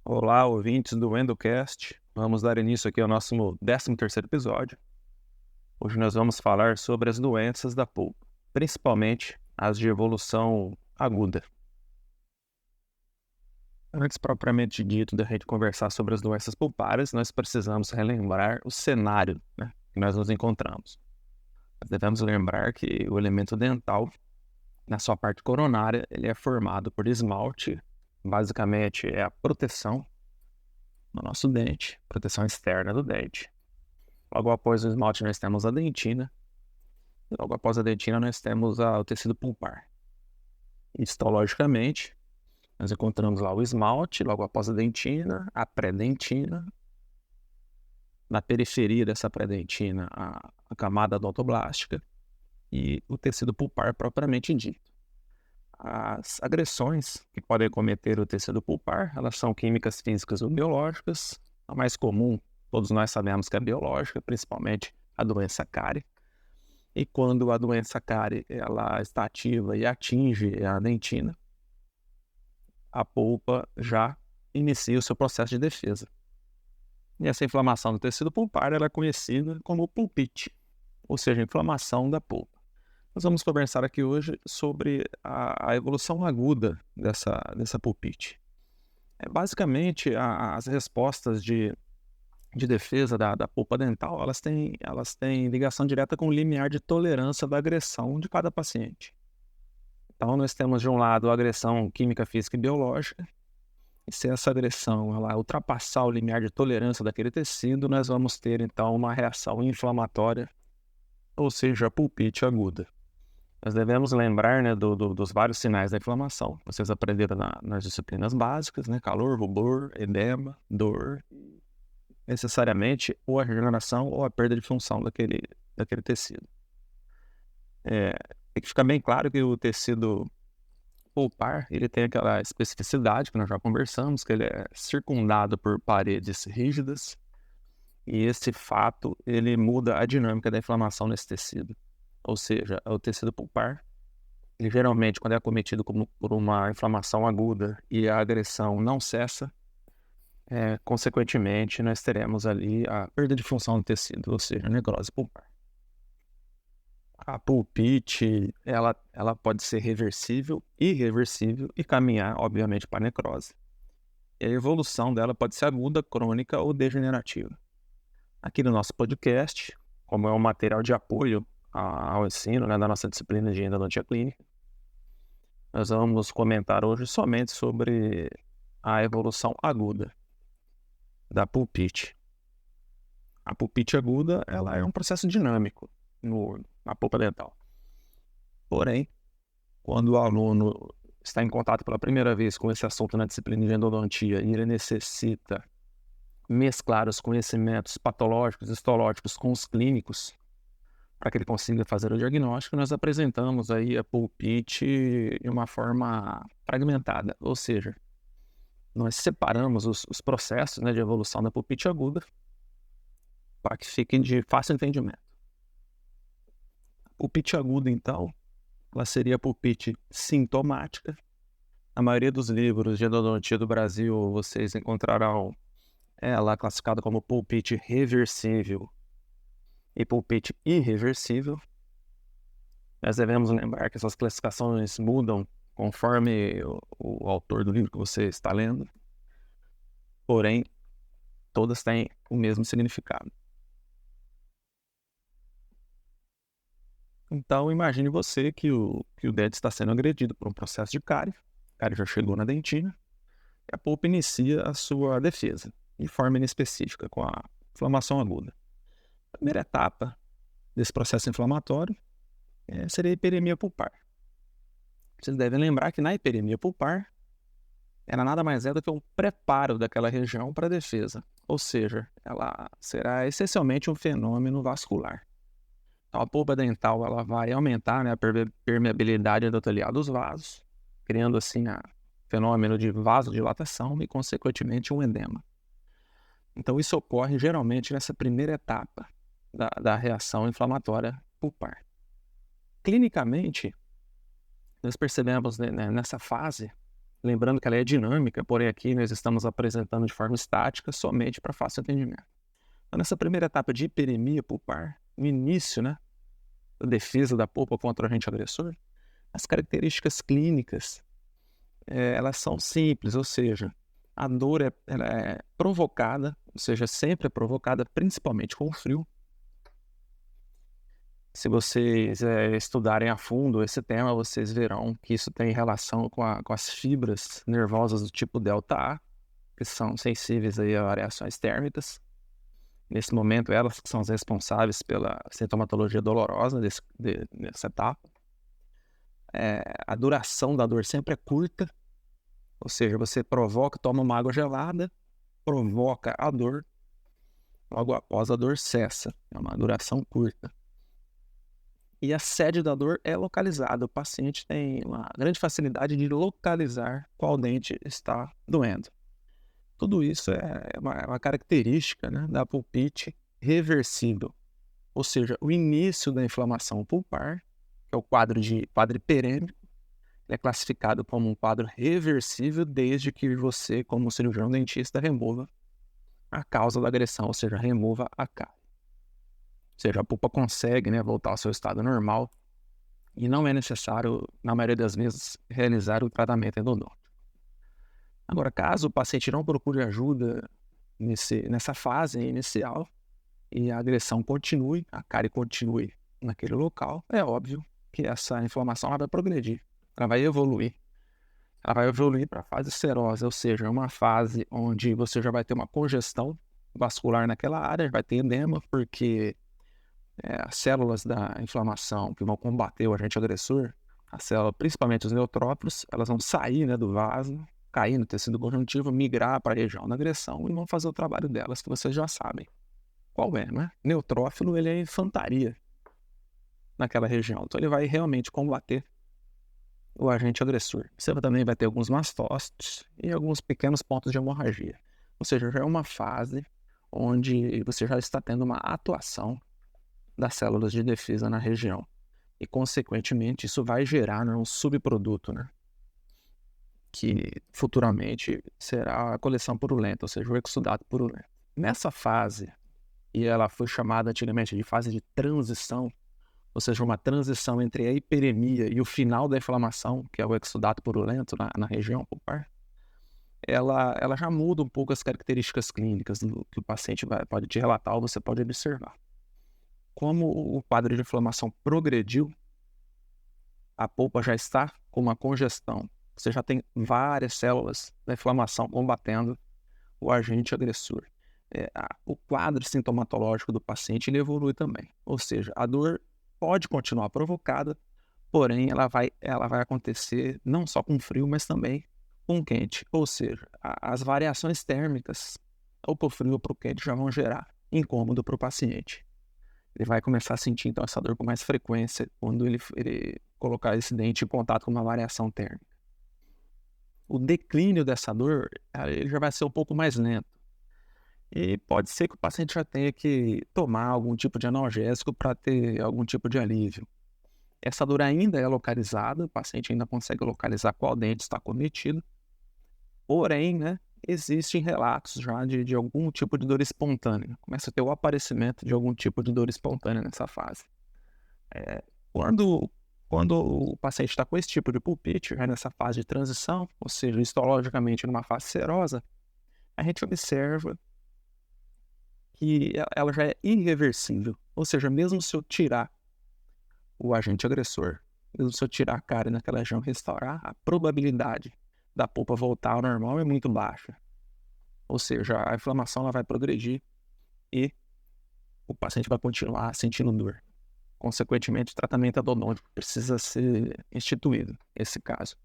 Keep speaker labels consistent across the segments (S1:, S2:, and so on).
S1: Olá, ouvintes do Endocast. Vamos dar início aqui ao nosso 13º episódio. Hoje nós vamos falar sobre as doenças da polpa, principalmente as de evolução aguda. Antes propriamente dito da gente conversar sobre as doenças pulpares, nós precisamos relembrar o cenário, que nós nos encontramos. Nós devemos lembrar que o elemento dental, na sua parte coronária, ele é formado por esmalte, basicamente é a proteção no nosso dente, proteção externa do dente. Logo após o esmalte nós temos a dentina, e logo após a dentina nós temos o tecido pulpar. Histologicamente, nós encontramos lá o esmalte, logo após a dentina, a pré-dentina, na periferia dessa pré-dentina a camada odontoblástica e o tecido pulpar propriamente dito. As agressões que podem cometer o tecido pulpar, elas são químicas, físicas ou biológicas. A mais comum, todos nós sabemos que é biológica, principalmente a doença cárie. E quando a doença cárie ela está ativa e atinge a dentina, a polpa já inicia o seu processo de defesa. E essa inflamação do tecido pulpar ela é conhecida como pulpite, ou seja, inflamação da polpa. Nós vamos conversar aqui hoje sobre a evolução aguda dessa pulpite. Basicamente, as respostas de defesa da polpa dental, elas têm ligação direta com o limiar de tolerância da agressão de cada paciente. Então, nós temos, de um lado, a agressão química, física e biológica. E se essa agressão ela ultrapassar o limiar de tolerância daquele tecido, nós vamos ter, então, uma reação inflamatória, ou seja, a pulpite aguda. Nós devemos lembrar dos vários sinais da inflamação. Vocês aprenderam nas disciplinas básicas, calor, rubor, edema, dor, necessariamente ou a regeneração ou a perda de função daquele tecido. Tem que ficar bem claro que o tecido pulpar, ele tem aquela especificidade que nós já conversamos, que ele é circundado por paredes rígidas, e esse fato, ele muda a dinâmica da inflamação nesse tecido. Ou seja, o tecido pulpar, ele geralmente, quando é acometido por uma inflamação aguda e a agressão não cessa, consequentemente, nós teremos ali a perda de função do tecido, ou seja, a necrose pulpar. A pulpite, ela pode ser reversível, irreversível e caminhar, obviamente, para a necrose. E a evolução dela pode ser aguda, crônica ou degenerativa. Aqui no nosso podcast, como é um material de apoio ao ensino da nossa disciplina de endodontia clínica, nós vamos comentar hoje somente sobre a evolução aguda da pulpite. A pulpite aguda ela é um processo dinâmico na polpa dental. Porém, quando o aluno está em contato pela primeira vez com esse assunto na disciplina de endodontia e ele necessita mesclar os conhecimentos patológicos e histológicos com os clínicos, para que ele consiga fazer o diagnóstico, nós apresentamos aí a pulpite de uma forma fragmentada, ou seja, nós separamos os processos de evolução da pulpite aguda para que fiquem de fácil entendimento. A pulpite aguda, então, ela seria a pulpite sintomática. Na maioria dos livros de endodontia do Brasil, vocês encontrarão ela classificada como pulpite reversível e pulpite irreversível. Nós devemos lembrar que essas classificações mudam conforme o autor do livro que você está lendo, porém, todas têm o mesmo significado. Então, imagine você que o dente está sendo agredido por um processo de cárie, a cárie já chegou na dentina, e a polpa inicia a sua defesa, de forma inespecífica, com a inflamação aguda. A primeira etapa desse processo inflamatório seria a hiperemia pulpar. Vocês devem lembrar que na hiperemia pulpar, ela nada mais é do que um preparo daquela região para a defesa, ou seja, ela será essencialmente um fenômeno vascular. Então, a polpa dental ela vai aumentar a permeabilidade endotelial dos vasos, criando assim o fenômeno de vasodilatação e, consequentemente, um edema. Então, isso ocorre geralmente nessa primeira etapa da reação inflamatória pulpar. Clinicamente, nós percebemos nessa fase Lembrando que ela é dinâmica, porém aqui nós estamos apresentando de forma estática somente para fácil entendimento. Então, nessa primeira etapa de hiperemia pulpar, no início, né, da defesa da polpa contra o agente agressor, as características clínicas, elas são simples, ou seja, a dor ela é provocada, ou seja, sempre é provocada principalmente com o frio. Se vocês estudarem a fundo esse tema, vocês verão que isso tem relação com as fibras nervosas do tipo delta A, que são sensíveis aí a variações térmicas. Nesse momento, elas que são as responsáveis pela sintomatologia dolorosa nessa etapa. A duração da dor sempre é curta, ou seja, você toma uma água gelada, provoca a dor, logo após a dor cessa. É uma duração curta. E a sede da dor é localizada. O paciente tem uma grande facilidade de localizar qual dente está doendo. Tudo isso é uma característica, né, da pulpite reversível. Ou seja, o início da inflamação pulpar, que é o quadro hiperêmico, é classificado como um quadro reversível desde que você, como cirurgião dentista, remova a causa da agressão, ou seja, remova a cárie. Ou seja, a pulpa consegue, né, voltar ao seu estado normal e não é necessário, na maioria das vezes, realizar o tratamento endodôntico. Agora, caso o paciente não procure ajuda nessa fase inicial e a agressão continue, a cárie continue naquele local, é óbvio que essa inflamação ela vai progredir, ela vai evoluir. Ela vai evoluir para a fase serosa, ou seja, uma fase onde você já vai ter uma congestão vascular naquela área, vai ter edema, porque as células da inflamação que vão combater o agente agressor, principalmente os neutrófilos, elas vão sair, né, do vaso, cair no tecido conjuntivo, migrar para a região da agressão e vão fazer o trabalho delas, que vocês já sabem. Qual é, né? Neutrófilo, ele é infantaria naquela região, então ele vai realmente combater o agente agressor. Você também vai ter alguns mastócitos e alguns pequenos pontos de hemorragia. Ou seja, já é uma fase onde você já está tendo uma atuação das células de defesa na região. E, consequentemente, isso vai gerar, né, um subproduto, né, que futuramente será a coleção purulenta, ou seja, o exudato purulento. Nessa fase, e ela foi chamada antigamente de fase de transição, ou seja, uma transição entre a hiperemia e o final da inflamação, que é o exudato purulento na região pulpar, ela já muda um pouco as características clínicas do que o paciente pode te relatar ou você pode observar. Como o quadro de inflamação progrediu, a polpa já está com uma congestão. Você já tem várias células da inflamação combatendo o agente agressor. O quadro sintomatológico do paciente ele evolui também. Ou seja, a dor pode continuar provocada, porém ela vai acontecer não só com frio, mas também com quente. Ou seja, as variações térmicas, ou para o frio ou para o quente, já vão gerar incômodo para o paciente. Ele vai começar a sentir então essa dor com mais frequência quando ele colocar esse dente em contato com uma variação térmica. O declínio dessa dor ele já vai ser um pouco mais lento. E pode ser que o paciente já tenha que tomar algum tipo de analgésico para ter algum tipo de alívio. Essa dor ainda é localizada, o paciente ainda consegue localizar qual dente está cometido. Porém, né, existem relatos já de algum tipo de dor espontânea. Começa a ter o aparecimento de algum tipo de dor espontânea nessa fase. Quando o paciente está com esse tipo de pulpite, já nessa fase de transição, ou seja, histologicamente numa fase serosa, a gente observa que ela já é irreversível. Ou seja, mesmo se eu tirar o agente agressor, mesmo se eu tirar a cárie naquela região e restaurar, a probabilidade da polpa voltar ao normal é muito baixa. Ou seja, a inflamação ela vai progredir e o paciente vai continuar sentindo dor. Consequentemente, o tratamento endodôntico precisa ser instituído, nesse caso.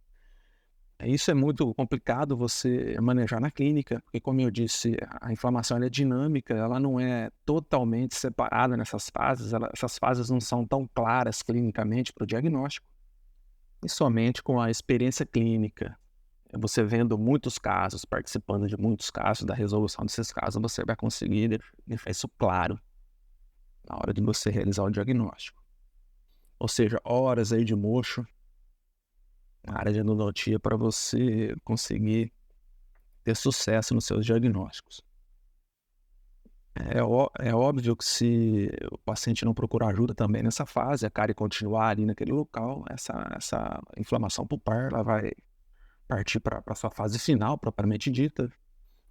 S1: Isso é muito complicado você manejar na clínica, porque, como eu disse, a inflamação ela é dinâmica, ela não é totalmente separada nessas fases, essas fases não são tão claras clinicamente para o diagnóstico, e somente com a experiência clínica, você vendo muitos casos, participando de muitos casos, da resolução desses casos, você vai conseguir deixar isso claro na hora de você realizar o diagnóstico. Ou seja, horas aí de mocho, área de endodontia para você conseguir ter sucesso nos seus diagnósticos. É óbvio que se o paciente não procurar ajuda também nessa fase, a cárie continuar ali naquele local, essa inflamação pulpar ela vai partir para a sua fase final, propriamente dita,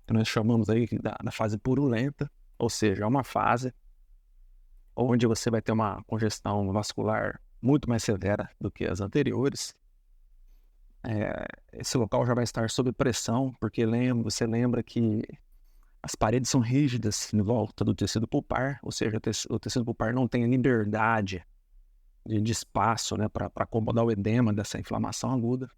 S1: que nós chamamos aí da fase purulenta, ou seja, é uma fase onde você vai ter uma congestão vascular muito mais severa do que as anteriores. Esse local já vai estar sob pressão, porque você lembra que as paredes são rígidas em volta do tecido pulpar, ou seja, o tecido pulpar não tem liberdade de espaço, né, para acomodar o edema dessa inflamação aguda.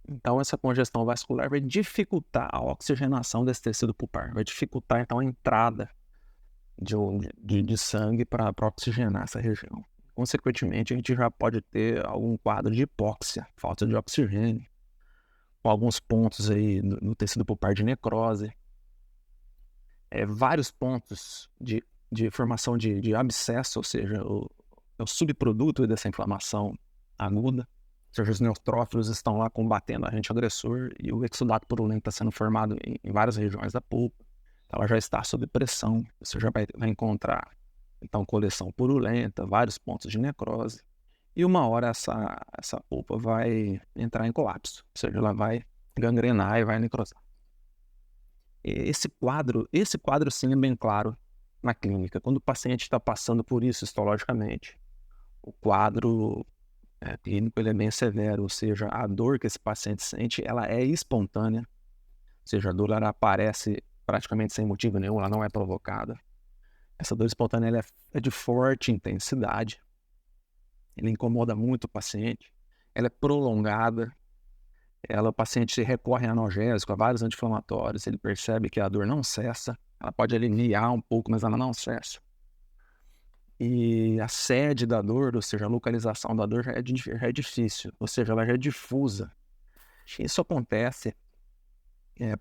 S1: Então, essa congestão vascular vai dificultar a oxigenação desse tecido pulpar, vai dificultar, então, a entrada de sangue para oxigenar essa região. Consequentemente, a gente já pode ter algum quadro de hipóxia, falta de oxigênio, com alguns pontos aí no tecido pulpar de necrose, vários pontos de formação de abscesso, ou seja, é o subproduto dessa inflamação aguda. Ou seja, os neutrófilos estão lá combatendo o agente agressor e o exudato purulento está sendo formado em várias regiões da polpa. Ela já está sob pressão, você já vai encontrar, então, coleção purulenta, vários pontos de necrose, e uma hora essa polpa vai entrar em colapso, ou seja, ela vai gangrenar e vai necrosar. Esse quadro sim é bem claro na clínica. Quando o paciente está passando por isso histologicamente, o quadro clínico ele é bem severo, ou seja, a dor que esse paciente sente, ela é espontânea, ou seja, a dor ela aparece praticamente sem motivo nenhum, ela não é provocada. Essa dor espontânea ela é de forte intensidade, ela incomoda muito o paciente, ela é prolongada, o paciente recorre a analgésico, a vários anti-inflamatórios, ele percebe que a dor não cessa, ela pode aliviar um pouco, mas ela não cessa. E a sede da dor, ou seja, a localização da dor já é difícil, ou seja, ela já é difusa. Isso acontece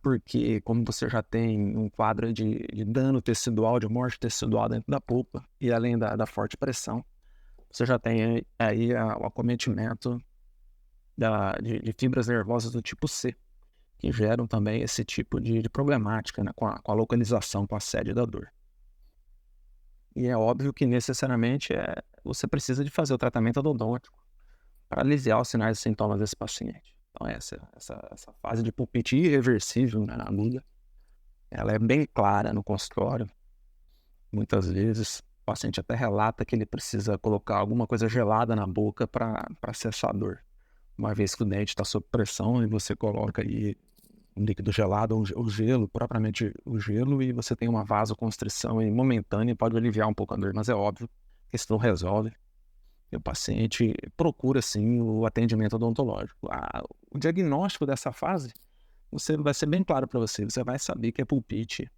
S1: porque, como você já tem um quadro de dano tecidual, de morte tecidual dentro da polpa, e além da forte pressão, você já tem aí o acometimento de fibras nervosas do tipo C, que geram também esse tipo de problemática, né, com a localização, com a sede da dor. E é óbvio que necessariamente você precisa de fazer o tratamento odontológico para aliviar os sinais e sintomas desse paciente. Então essa fase de pulpite irreversível, né, aguda, ela é bem clara no consultório. Muitas vezes o paciente até relata que ele precisa colocar alguma coisa gelada na boca para cessar a dor. Uma vez que o dente está sob pressão e você coloca aí um líquido gelado, ou gelo, propriamente o gelo, e você tem uma vasoconstrição momentânea, pode aliviar um pouco a dor, mas é óbvio que isso não resolve. E o paciente procura, sim, o atendimento odontológico. O diagnóstico dessa fase vai ser bem claro para você. Você vai saber que é pulpite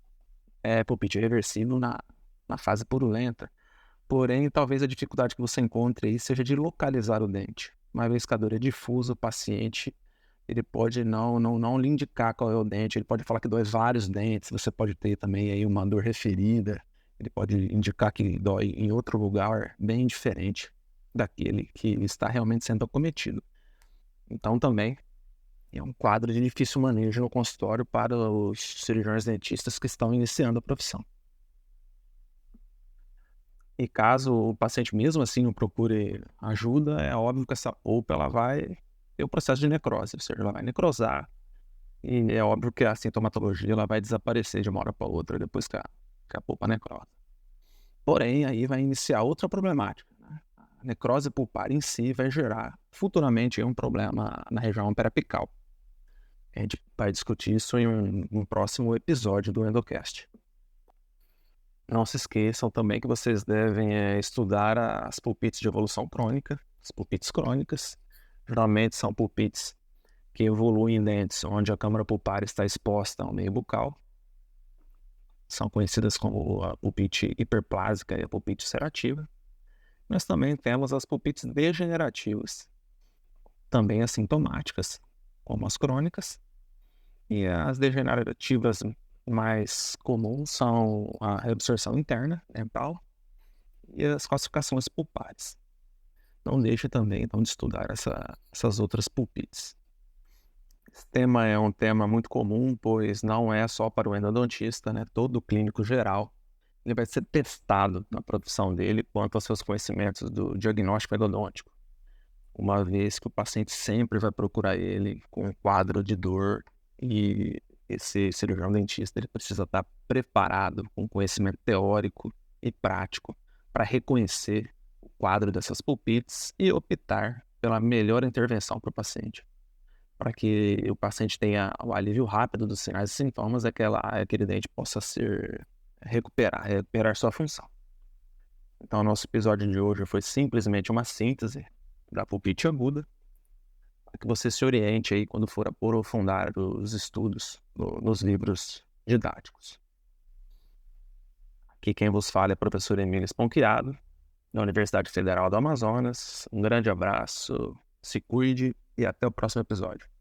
S1: reversível na fase purulenta. Porém, talvez a dificuldade que você encontre aí seja de localizar o dente. Uma vez que a dor é difusa, o paciente ele pode não lhe indicar qual é o dente, ele pode falar que dói vários dentes, você pode ter também aí uma dor referida, ele pode indicar que dói em outro lugar bem diferente daquele que está realmente sendo acometido. Então também é um quadro de difícil manejo no consultório para os cirurgiões dentistas que estão iniciando a profissão. E caso o paciente mesmo assim não procure ajuda, é óbvio que essa polpa ela vai ter o processo de necrose, ou seja, ela vai necrosar, e é óbvio que a sintomatologia ela vai desaparecer de uma hora para outra depois que a polpa necrosa. Porém, aí vai iniciar outra problemática, né? A necrose pulpar em si vai gerar futuramente um problema na região periapical. A gente vai discutir isso em um próximo episódio do Endocast. Não se esqueçam também que vocês devem estudar as pulpites de evolução crônica, as pulpites crônicas. Geralmente são pulpites que evoluem em dentes onde a câmara pulpar está exposta ao meio bucal. São conhecidas como a pulpite hiperplásica e a pulpite ulcerativa. Nós também temos as pulpites degenerativas, também assintomáticas, como as crônicas. E as degenerativas mais comuns são a reabsorção interna dental e as calcificações pulpares. não deixe também então de estudar essas outras pulpites. Esse tema é um tema muito comum, pois não é só para o endodontista, né? Todo clínico geral, ele vai ser testado na produção dele quanto aos seus conhecimentos do diagnóstico endodôntico, uma vez que o paciente sempre vai procurar ele com um quadro de dor e esse cirurgião dentista ele precisa estar preparado com conhecimento teórico e prático para reconhecer o quadro dessas pulpites e optar pela melhor intervenção para o paciente, para que o paciente tenha o alívio rápido dos sinais e sintomas, aquele dente possa recuperar sua função. Então, o nosso episódio de hoje foi simplesmente uma síntese da pulpite aguda, para que você se oriente aí quando for aprofundar os estudos nos livros didáticos. Aqui quem vos fala é o professor Emílio Sponchiado, da Universidade Federal do Amazonas. Um grande abraço, se cuide e até o próximo episódio.